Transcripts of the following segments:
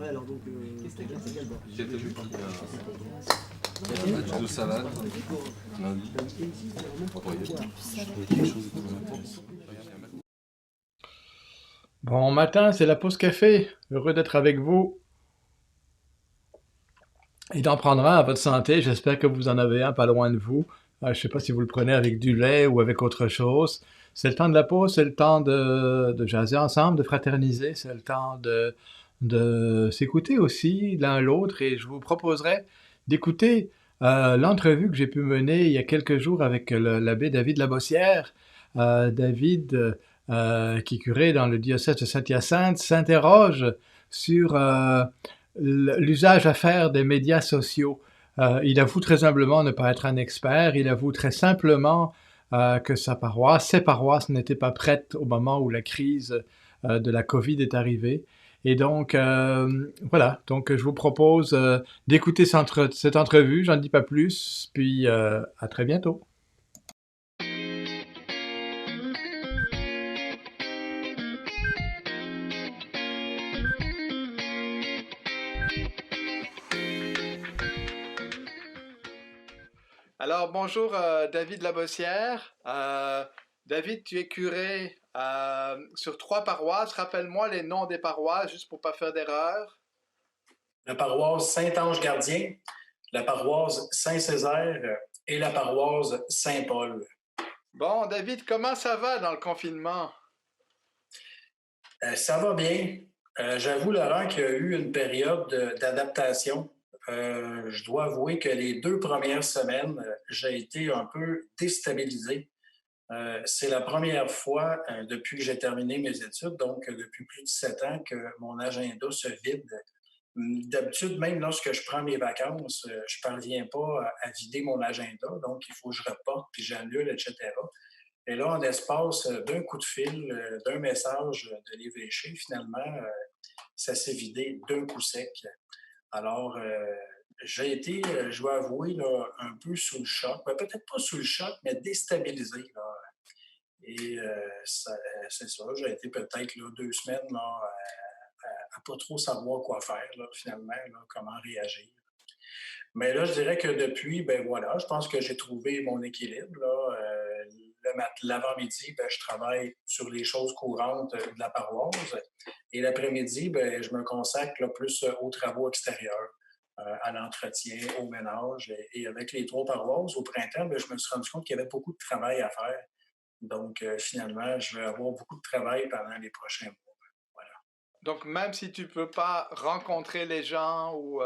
Ouais, alors donc, c'est quel bord? J'ai vu qu'il y a un match de salade lundi. Il y a quelque chose qui m'intéresse. Bon matin, c'est la pause café. Heureux d'être avec vous et d'en prendre un à votre santé. J'espère que vous en avez un pas loin de vous. Je ne sais pas si vous le prenez avec du lait ou avec autre chose. C'est le temps de la pause, c'est le temps de jaser ensemble, de fraterniser, c'est le temps de s'écouter aussi l'un l'autre. Et je vous proposerai d'écouter l'entrevue que j'ai pu mener il y a quelques jours avec l'abbé David Labossière. David, qui est curé dans le diocèse de Saint-Hyacinthe, s'interroge sur l'usage à faire des médias sociaux. Il avoue très humblement ne pas être un expert, il avoue très simplement que ses paroisses n'étaient pas prêtes au moment où la crise de la Covid est arrivée. Et donc, voilà, donc je vous propose d'écouter cette entrevue, j'en dis pas plus, puis à très bientôt. Alors, bonjour David Labossière. David, tu es curé sur 3 paroisses. Rappelle-moi les noms des paroisses, juste pour ne pas faire d'erreur. La paroisse Saint-Ange-Gardien, la paroisse Saint-Césaire et la paroisse Saint-Paul. Bon, David, comment ça va dans le confinement? Ça va bien. J'avoue, Laurent, qu'il y a eu une période d'adaptation. Je dois avouer que les 2 premières semaines, j'ai été un peu déstabilisé. C'est la première fois depuis que j'ai terminé mes études, donc depuis plus de 7 ans, que mon agenda se vide. D'habitude, même lorsque je prends mes vacances, je ne parviens pas à vider mon agenda, donc il faut que je reporte, puis j'annule, etc. Et là, en l'espace d'un coup de fil, d'un message de l'évêché, finalement, ça s'est vidé d'un coup sec. Alors, j'ai été, je dois avouer, là, un peu sous le choc. Ben, peut-être pas sous le choc, mais déstabilisé. Là. Et c'est ça, j'ai été peut-être là, 2 semaines là, à pas trop savoir quoi faire, là, finalement, là, comment réagir. Mais là, je dirais que depuis, ben voilà, je pense que j'ai trouvé mon équilibre. Là. L'avant-midi, ben, je travaille sur les choses courantes de la paroisse. Et l'après-midi, ben, je me consacre là, plus aux travaux extérieurs, à l'entretien, au ménage. Et avec les 3 paroisses, au printemps, ben, je me suis rendu compte qu'il y avait beaucoup de travail à faire. Donc, finalement, je vais avoir beaucoup de travail pendant les prochains mois. Voilà. Donc, même si tu ne peux pas rencontrer les gens, ou,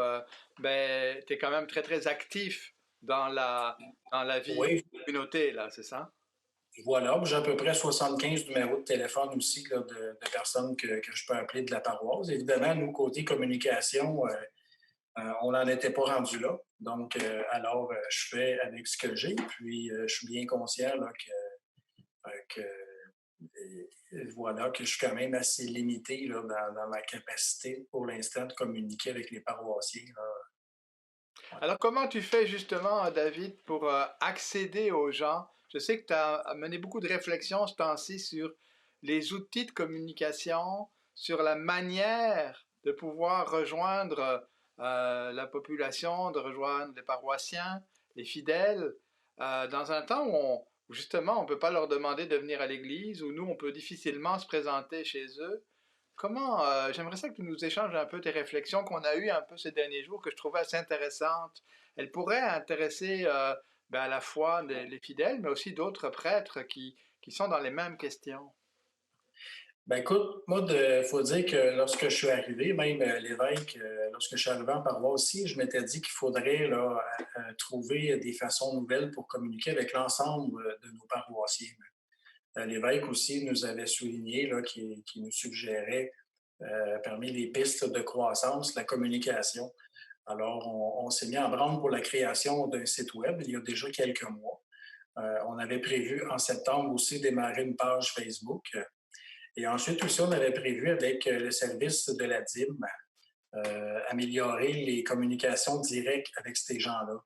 ben, tu es quand même très, très actif dans la vie Oui, de la communauté, là, c'est ça? voilà. J'ai à peu près 75 numéros de téléphone aussi là, de personnes que je peux appeler de la paroisse. Évidemment, nous, côté communication, on n'en était pas rendu là. Donc, alors, je fais avec ce que j'ai. Puis, je suis bien conscient là, voilà, que je suis quand même assez limité là, dans ma capacité pour l'instant de communiquer avec les paroissiens. Là. Ouais. Alors, comment tu fais justement, David, pour accéder aux gens? Je sais que tu as mené beaucoup de réflexions ce temps-ci sur les outils de communication, sur la manière de pouvoir rejoindre la population, de rejoindre les paroissiens, les fidèles, dans un temps où justement on ne peut pas leur demander de venir à l'église, où nous on peut difficilement se présenter chez eux. Comment, j'aimerais ça que tu nous échanges un peu tes réflexions qu'on a eues un peu ces derniers jours, que je trouvais assez intéressantes. Elles pourraient intéresser ben, à la fois les fidèles, mais aussi d'autres prêtres qui sont dans les mêmes questions. Ben écoute, moi, il faut dire que lorsque je suis arrivé, même l'évêque, lorsque je suis arrivé en paroisse aussi, je m'étais dit qu'il faudrait là, trouver des façons nouvelles pour communiquer avec l'ensemble de nos paroissiens. L'évêque aussi nous avait souligné là, qu'il nous suggérait parmi les pistes de croissance, la communication. Alors, on s'est mis en branle pour la création d'un site web il y a déjà quelques mois. On avait prévu en septembre aussi démarrer une page Facebook. Et ensuite, aussi, on avait prévu avec le service de la DIM améliorer les communications directes avec ces gens-là.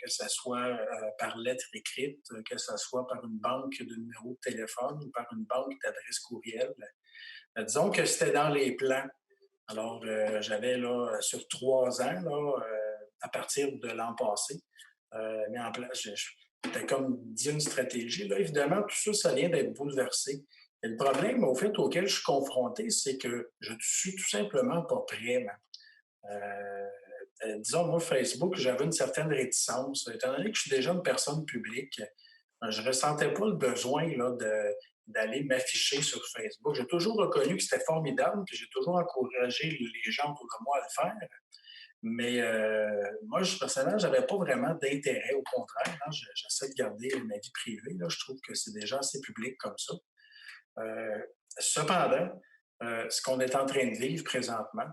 Que ce soit par lettre écrite, que ce soit par une banque de numéros de téléphone ou par une banque d'adresse courriel. Disons que c'était dans les plans Alors, j'avais là, sur 3 ans, là, à partir de l'an passé, mis en place, j'étais comme dit une stratégie. Là, évidemment, tout ça, ça vient d'être bouleversé. Et le problème, au fait, auquel je suis confronté, c'est que je suis tout simplement pas prêt. Disons, moi, Facebook, j'avais une certaine réticence. Étant donné que je suis déjà une personne publique, je ressentais pas le besoin là, d'aller m'afficher sur Facebook. J'ai toujours reconnu que c'était formidable, puis j'ai toujours encouragé les gens autour de moi à le faire. Mais moi, personnellement, j'avais pas vraiment d'intérêt. Au contraire, hein, j'essaie de garder ma vie privée. Là. Je trouve que c'est déjà assez public comme ça. Euh, Cependant, ce qu'on est en train de vivre présentement,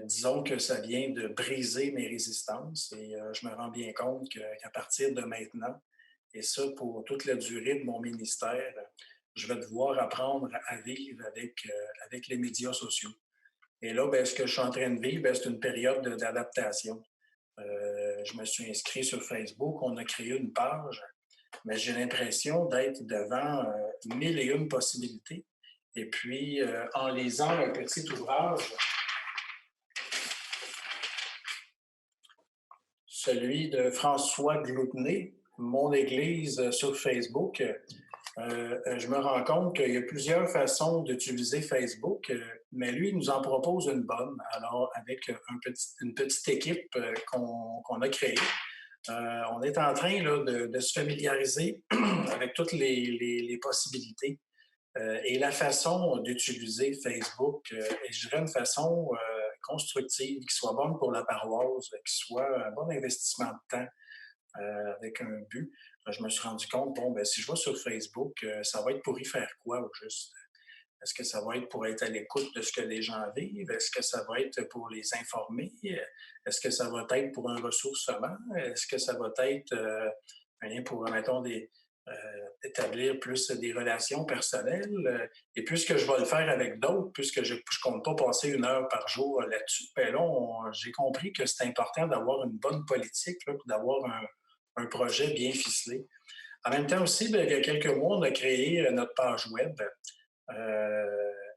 disons que ça vient de briser mes résistances et je me rends bien compte qu'à partir de maintenant, et ça pour toute la durée de mon ministère, je vais devoir apprendre à vivre avec les médias sociaux. Et là, ben, ce que je suis en train de vivre, ben, c'est une période d'adaptation. Je me suis inscrit sur Facebook, on a créé une page, mais j'ai l'impression d'être devant mille et une possibilités. Et puis, en lisant un petit ouvrage, celui de François Gloutenay, Mon Église sur Facebook, je me rends compte qu'il y a plusieurs façons d'utiliser Facebook, mais lui, il nous en propose une bonne. Alors, avec une petite équipe qu'on a créée, on est en train là, de se familiariser avec toutes les possibilités et la façon d'utiliser Facebook, et je dirais une façon constructive, qui soit bonne pour la paroisse, qui soit un bon investissement de temps avec un but. Je me suis rendu compte, bon, ben, si je vais sur Facebook, ça va être pour y faire quoi au juste? Est-ce que ça va être pour être à l'écoute de ce que les gens vivent? Est-ce que ça va être pour les informer? Est-ce que ça va être pour un ressourcement? Est-ce que ça va être pour, mettons, établir plus des relations personnelles? Et puisque je vais le faire avec d'autres, puisque je ne compte pas passer 1 heure par jour là-dessus, ben là, j'ai compris que c'est important d'avoir une bonne politique, là, d'avoir un projet bien ficelé. En même temps aussi, ben, il y a quelques mois, on a créé notre page web.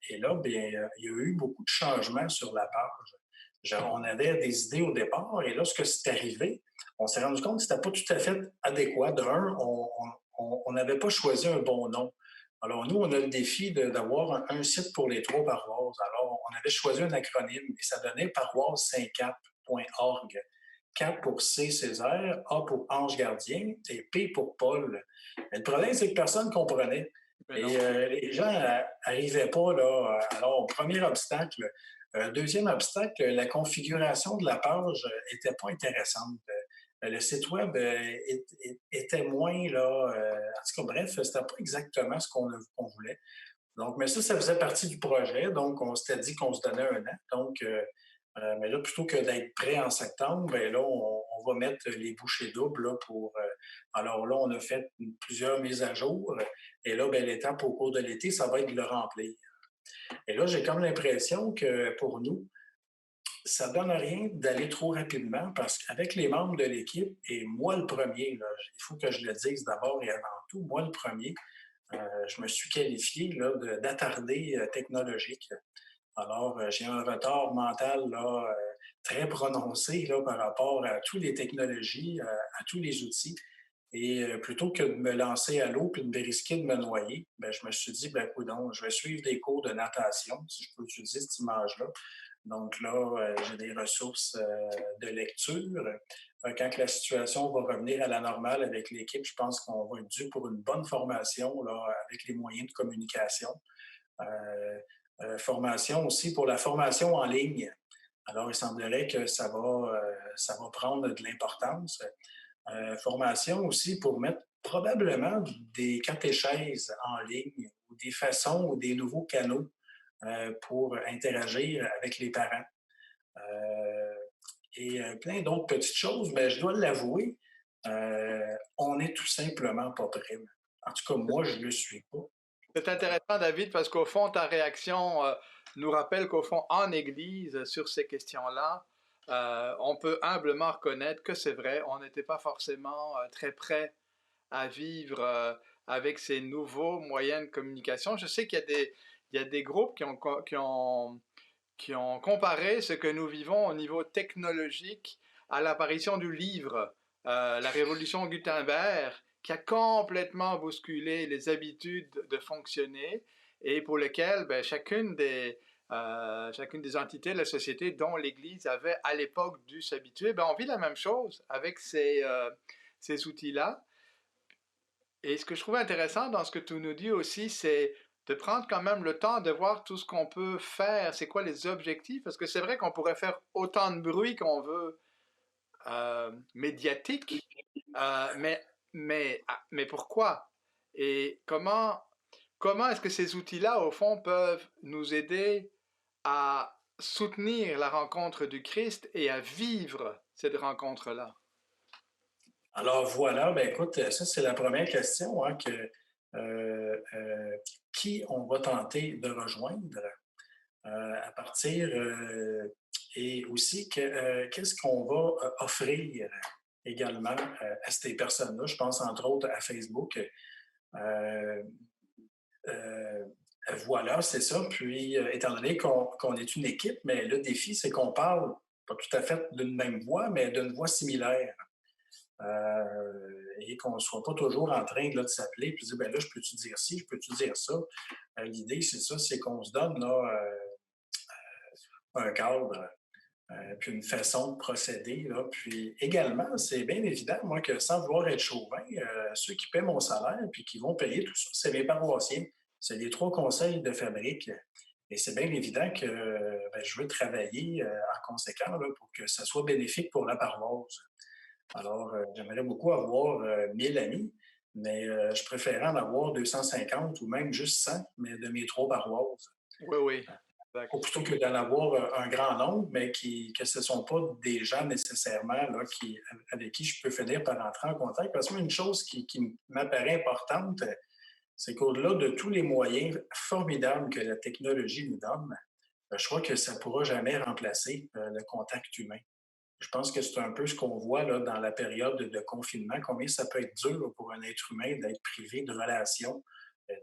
Et là, bien, il y a eu beaucoup de changements sur la page. Genre, on avait des idées au départ, et lorsque c'est arrivé, on s'est rendu compte que c'était pas tout à fait adéquat. De un, on n'avait pas choisi un bon nom. Alors, nous, on a le défi d'avoir un site pour les 3 paroisses. Alors, on avait choisi un acronyme et ça donnait paroisse-saint-cap.org. Cap pour C, Césaire, A pour Ange Gardien et P pour Paul. Mais le problème, c'est que personne ne comprenait. Et les gens n'arrivaient pas là. Alors, premier obstacle. Deuxième obstacle, la configuration de la page n'était pas intéressante. Le site web était moins là. En tout cas, bref, c'était pas exactement ce qu'on voulait. Donc, mais ça faisait partie du projet. Donc, on s'était dit qu'on se donnait 1 an. Donc, mais là, plutôt que d'être prêt en septembre, ben là, on va mettre les bouchées doubles là, pour. Alors là, on a fait plusieurs mises à jour. Et là, ben, l'étape au cours de l'été, ça va être de le remplir. Et là, j'ai comme l'impression que pour nous, ça ne donne rien d'aller trop rapidement parce qu'avec les membres de l'équipe, et moi le premier, là, il faut que je le dise d'abord et avant tout, moi le premier, je me suis qualifié là, d'attardé technologique. Alors, j'ai un retard mental là, très prononcé là, par rapport à toutes les technologies, à tous les outils. Et plutôt que de me lancer à l'eau et de me risquer de me noyer, ben, je me suis dit, ben, coudonc, je vais suivre des cours de natation, si je peux utiliser cette image-là. Donc là, j'ai des ressources de lecture. Quand la situation va revenir à la normale avec l'équipe, je pense qu'on va être dû pour une bonne formation là, avec les moyens de communication. Formation aussi pour la formation en ligne. Alors, il semblerait que ça va prendre de l'importance. Formation aussi pour mettre probablement des catéchèses en ligne ou des façons ou des nouveaux canaux pour interagir avec les parents. Euh, et plein d'autres petites choses, mais je dois l'avouer, on n'est tout simplement pas prêt. En tout cas, moi, je ne le suis pas. C'est intéressant, David, parce qu'au fond, ta réaction nous rappelle qu'au fond, en Église, sur ces questions-là, on peut humblement reconnaître que c'est vrai, on n'était pas forcément très prêt à vivre avec ces nouveaux moyens de communication. Je sais qu'il y a des groupes qui ont comparé ce que nous vivons au niveau technologique à l'apparition du livre, la révolution Gutenberg, qui a complètement bousculé les habitudes de fonctionner et pour lesquelles chacune des entités de la société dont l'Église avait à l'époque dû s'habituer, on vit la même chose avec ces outils-là. Et ce que je trouve intéressant dans ce que tu nous dis aussi, c'est de prendre quand même le temps de voir tout ce qu'on peut faire, c'est quoi les objectifs, parce que c'est vrai qu'on pourrait faire autant de bruit qu'on veut, médiatique, mais pourquoi? Et comment est-ce que ces outils-là, au fond, peuvent nous aider à soutenir la rencontre du Christ et à vivre cette rencontre-là? Alors voilà, ben écoute, ça c'est la première question, hein, qui on va tenter de rejoindre à partir et aussi qu'est-ce qu'on va offrir également à ces personnes-là. Je pense entre autres à Facebook. Euh, euh, voilà, c'est ça. Puis, étant donné qu'on est une équipe, mais le défi, c'est qu'on parle pas tout à fait d'une même voix, mais d'une voix similaire. Et qu'on ne soit pas toujours en train là, de s'appeler et de dire, ben là, je peux-tu dire ci, je peux-tu dire ça. L'idée, c'est ça, c'est qu'on se donne là, un cadre, puis une façon de procéder. Là. Puis également, c'est bien évident, moi, que sans vouloir être chauvin, ceux qui paient mon salaire puis qui vont payer tout ça, c'est mes paroissiens. C'est les 3 conseils de fabrique. Et c'est bien évident que je veux travailler en conséquence là, pour que ça soit bénéfique pour la paroisse. Alors, j'aimerais beaucoup avoir 1000 amis, mais je préférais en avoir 250 ou même juste 100, mais de mes 3 paroisses. Oui, oui. Ou plutôt que d'en avoir un grand nombre, mais que ce ne sont pas des gens nécessairement là, avec qui je peux finir par entrer en contact. Parce que moi, une chose qui m'apparaît importante, c'est qu'au-delà de tous les moyens formidables que la technologie nous donne, je crois que ça ne pourra jamais remplacer le contact humain. Je pense que c'est un peu ce qu'on voit là, dans la période de confinement, combien ça peut être dur là, pour un être humain d'être privé de relations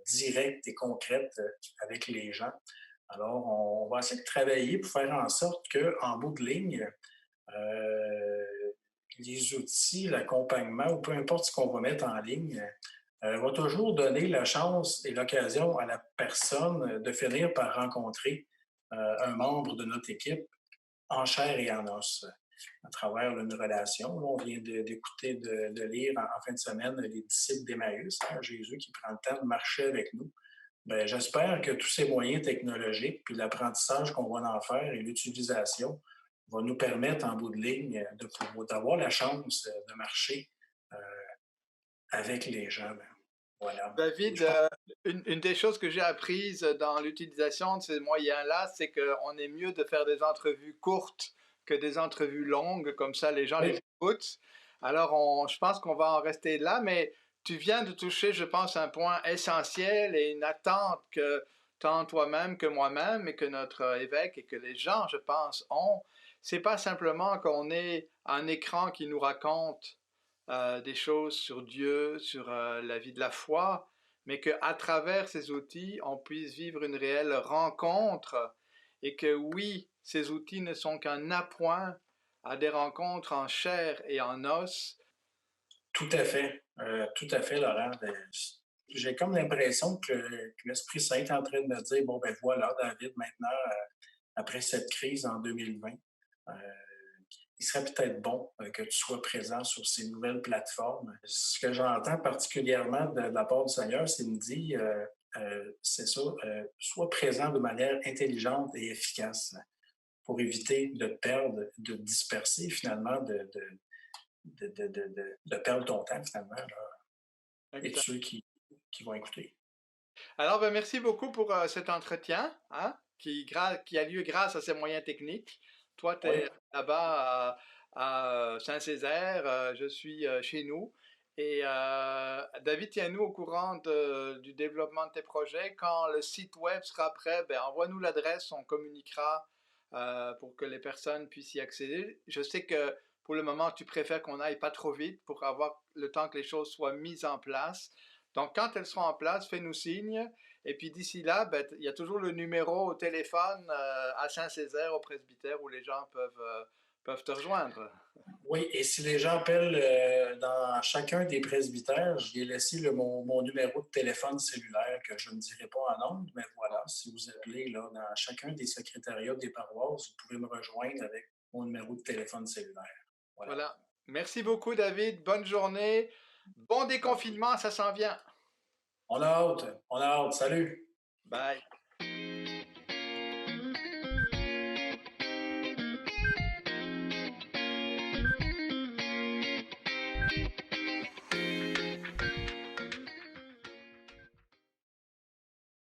directes et concrètes avec les gens. Alors, on va essayer de travailler pour faire en sorte qu'en bout de ligne, euh, les outils, l'accompagnement, ou peu importe ce qu'on va mettre en ligne, va toujours donner la chance et l'occasion à la personne de finir par rencontrer un membre de notre équipe en chair et en os à travers une relation. Là, on vient d'écouter, de lire en fin de semaine les disciples d'Emmaüs, hein, Jésus qui prend le temps de marcher avec nous. Ben, j'espère que tous ces moyens technologiques, puis l'apprentissage qu'on va en faire et l'utilisation va nous permettre, en bout de ligne, d'avoir la chance de marcher euh, avec les gens. Ben, voilà. David, une des choses que j'ai apprises dans l'utilisation de ces moyens-là, c'est qu'on est mieux de faire des entrevues courtes que des entrevues longues, comme ça les gens les écoutent. Alors, je pense qu'on va en rester là, mais tu viens de toucher, je pense, un point essentiel et une attente que tant toi-même que moi-même et que notre évêque et que les gens, je pense, ont. C'est pas simplement qu'on ait un écran qui nous raconte des choses sur Dieu, sur la vie de la foi, mais qu'à travers ces outils, on puisse vivre une réelle rencontre et que oui, ces outils ne sont qu'un appoint à des rencontres en chair et en os. Tout à fait, Laurent. J'ai comme l'impression que l'Esprit Saint est en train de me dire, bon, ben voilà, David, maintenant, après cette crise en 2020, il serait peut-être bon que tu sois présent sur ces nouvelles plateformes. Ce que j'entends particulièrement de la part du Seigneur, c'est me dire, c'est ça, sois présent de manière intelligente et efficace pour éviter de te perdre, de te disperser finalement, de perdre ton temps finalement là, et de ceux qui vont écouter. Alors, merci beaucoup pour cet entretien hein, qui a lieu grâce à ces moyens techniques. Toi, tu es là-bas à Saint-Césaire, je suis chez nous. Et David, tiens-nous au courant du développement de tes projets. Quand le site web sera prêt, envoie-nous l'adresse, on communiquera pour que les personnes puissent y accéder. Je sais que pour le moment, tu préfères qu'on n'aille pas trop vite pour avoir le temps que les choses soient mises en place. Donc, quand elles seront en place, fais-nous signe Et puis d'ici là, ben, il y a toujours le numéro au téléphone à Saint-Césaire, au presbytère, où les gens peuvent te rejoindre. Oui, et si les gens appellent dans chacun des presbytères, j'y ai laissé mon numéro de téléphone cellulaire que je ne dirai pas en nombre, mais voilà, si vous appelez là, dans chacun des secrétariats des paroisses, vous pouvez me rejoindre avec mon numéro de téléphone cellulaire. Voilà. Voilà. Merci beaucoup, David. Bonne journée. Bon déconfinement, ça s'en vient. On a hâte. On a hâte. Salut. Bye.